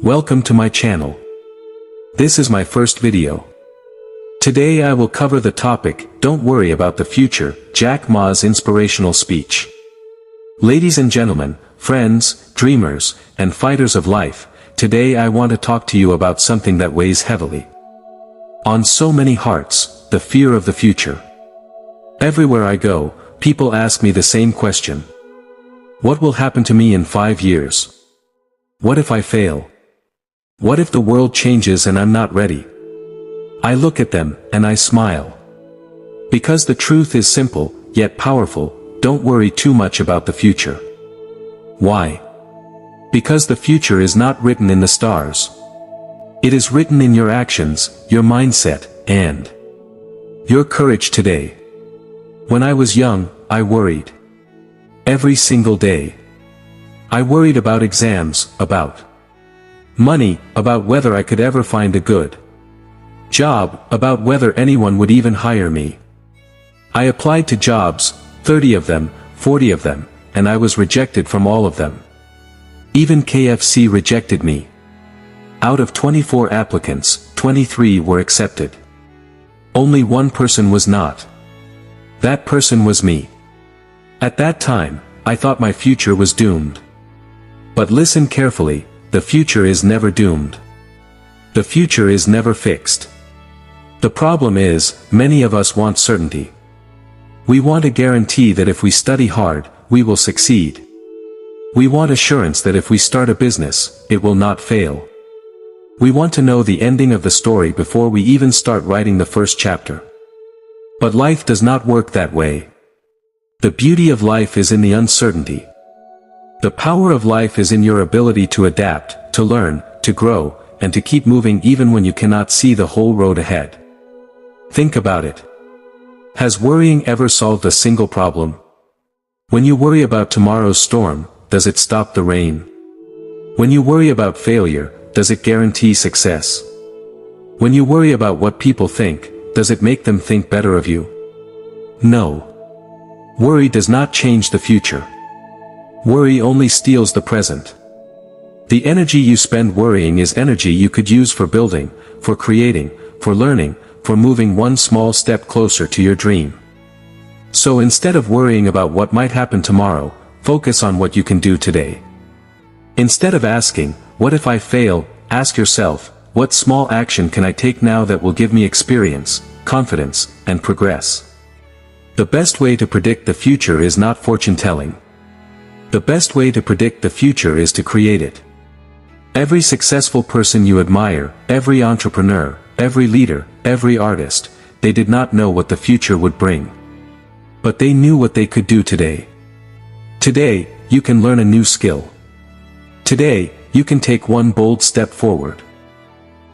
Welcome to my channel. This is my first video. Today I will cover the topic, Don't Worry About the Future, Jack Ma's inspirational speech. Ladies and gentlemen, friends, dreamers, and fighters of life, today I want to talk to you about something that weighs heavily on so many hearts, the fear of the future. Everywhere I go, people ask me the same question. What will happen to me in 5 years? What if I fail? What if the world changes and I'm not ready? I look at them, and I smile. Because the truth is simple, yet powerful, don't worry too much about the future. Why? Because the future is not written in the stars. It is written in your actions, your mindset, and your courage today. When I was young, I worried. Every single day. I worried about exams, about money, about whether I could ever find a good job, about whether anyone would even hire me. I applied to jobs, 30 of them, 40 of them, and I was rejected from all of them. Even KFC rejected me. Out of 24 applicants, 23 were accepted. Only one person was not. That person was me. At that time, I thought my future was doomed. But listen carefully, the future is never doomed. The future is never fixed. The problem is, many of us want certainty. We want a guarantee that if we study hard, we will succeed. We want assurance that if we start a business, it will not fail. We want to know the ending of the story before we even start writing the first chapter. But life does not work that way. The beauty of life is in the uncertainty. The power of life is in your ability to adapt, to learn, to grow, and to keep moving even when you cannot see the whole road ahead. Think about it. Has worrying ever solved a single problem? When you worry about tomorrow's storm, does it stop the rain? When you worry about failure, does it guarantee success? When you worry about what people think, does it make them think better of you? No. Worry does not change the future. Worry only steals the present. The energy you spend worrying is energy you could use for building, for creating, for learning, for moving one small step closer to your dream. So instead of worrying about what might happen tomorrow, focus on what you can do today. Instead of asking, what if I fail, ask yourself, what small action can I take now that will give me experience, confidence, and progress? The best way to predict the future is not fortune-telling. The best way to predict the future is to create it. Every successful person you admire, every entrepreneur, every leader, every artist, they did not know what the future would bring. But they knew what they could do today. Today, you can learn a new skill. Today, you can take one bold step forward.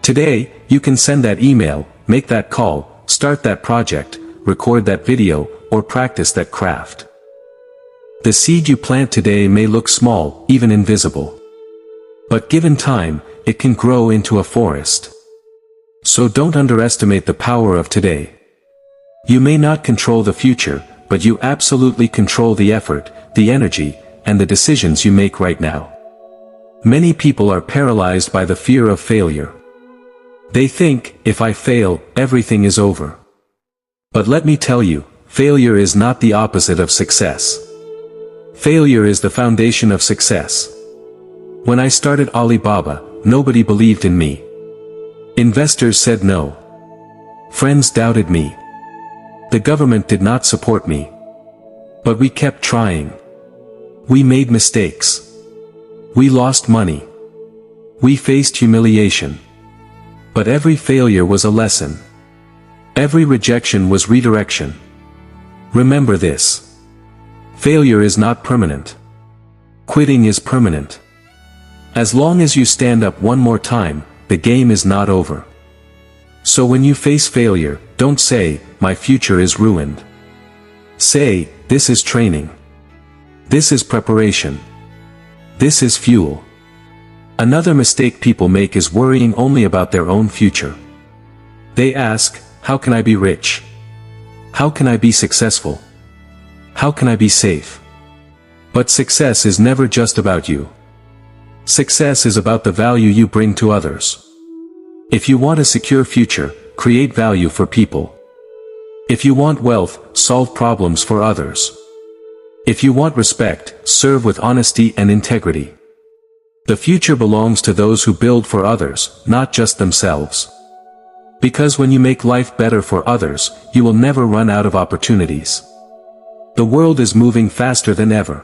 Today, you can send that email, make that call, start that project, record that video, or practice that craft. The seed you plant today may look small, even invisible. But given time, it can grow into a forest. So don't underestimate the power of today. You may not control the future, but you absolutely control the effort, the energy, and the decisions you make right now. Many people are paralyzed by the fear of failure. They think, if I fail, everything is over. But let me tell you, failure is not the opposite of success. Failure is the foundation of success. When I started Alibaba, nobody believed in me. Investors said no. Friends doubted me. The government did not support me. But we kept trying. We made mistakes. We lost money. We faced humiliation. But every failure was a lesson. Every rejection was redirection. Remember this. Failure is not permanent. Quitting is permanent. As long as you stand up one more time, the game is not over. So when you face failure, don't say, my future is ruined. Say, this is training. This is preparation. This is fuel. Another mistake people make is worrying only about their own future. They ask, how can I be rich? How can I be successful? How can I be safe? But success is never just about you. Success is about the value you bring to others. If you want a secure future, create value for people. If you want wealth, solve problems for others. If you want respect, serve with honesty and integrity. The future belongs to those who build for others, not just themselves. Because when you make life better for others, you will never run out of opportunities. The world is moving faster than ever.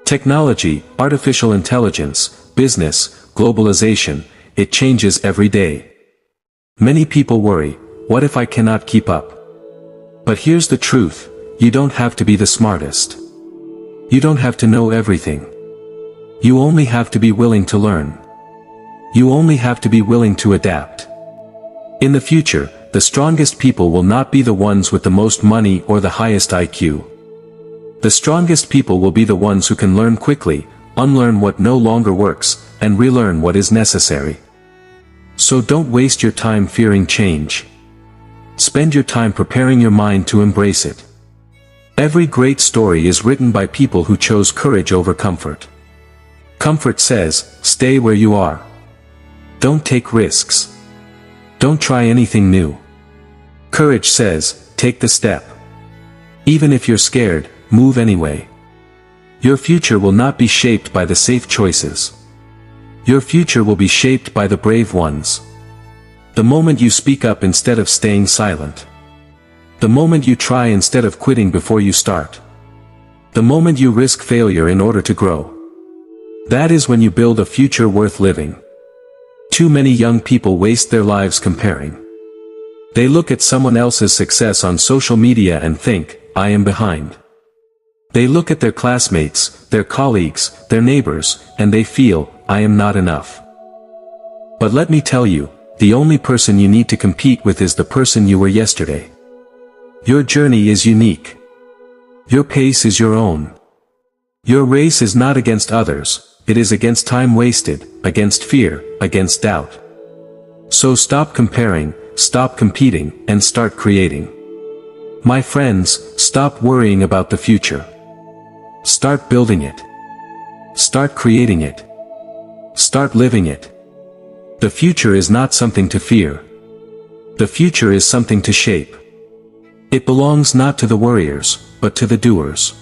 Technology, artificial intelligence, business, globalization, it changes every day. Many people worry, what if I cannot keep up? But here's the truth, you don't have to be the smartest. You don't have to know everything. You only have to be willing to learn. You only have to be willing to adapt. In the future, the strongest people will not be the ones with the most money or the highest IQ. The strongest people will be the ones who can learn quickly, unlearn what no longer works, and relearn what is necessary. So don't waste your time fearing change. Spend your time preparing your mind to embrace it. Every great story is written by people who chose courage over comfort. Comfort says, stay where you are. Don't take risks. Don't try anything new. Courage says, take the step. Even if you're scared, move anyway. Your future will not be shaped by the safe choices. Your future will be shaped by the brave ones. The moment you speak up instead of staying silent. The moment you try instead of quitting before you start. The moment you risk failure in order to grow. That is when you build a future worth living. Too many young people waste their lives comparing. They look at someone else's success on social media and think, I am behind. They look at their classmates, their colleagues, their neighbors, and they feel, I am not enough. But let me tell you, the only person you need to compete with is the person you were yesterday. Your journey is unique. Your pace is your own. Your race is not against others, it is against time wasted, against fear, against doubt. So stop comparing, stop competing, and start creating. My friends, stop worrying about the future. Start building it. Start creating it. Start living it. The future is not something to fear. The future is something to shape. It belongs not to the warriors, but to the doers.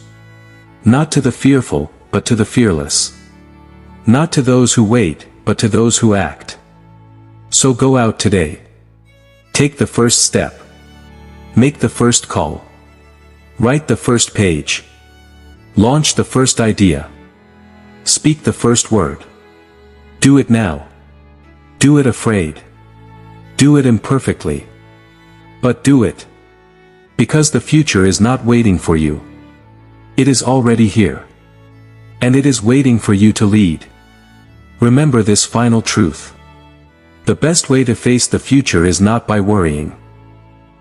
Not to the fearful, but to the fearless. Not to those who wait, but to those who act. So go out today. Take the first step. Make the first call. Write the first page. Launch the first idea. Speak the first word. Do it now. Do it afraid. Do it imperfectly. But do it. Because the future is not waiting for you. It is already here. And it is waiting for you to lead. Remember this final truth. The best way to face the future is not by worrying.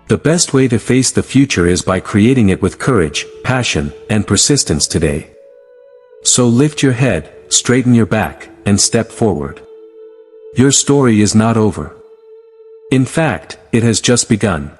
The best way to face the future is by creating it with courage, passion, and persistence today. So lift your head, straighten your back, and step forward. Your story is not over. In fact, it has just begun.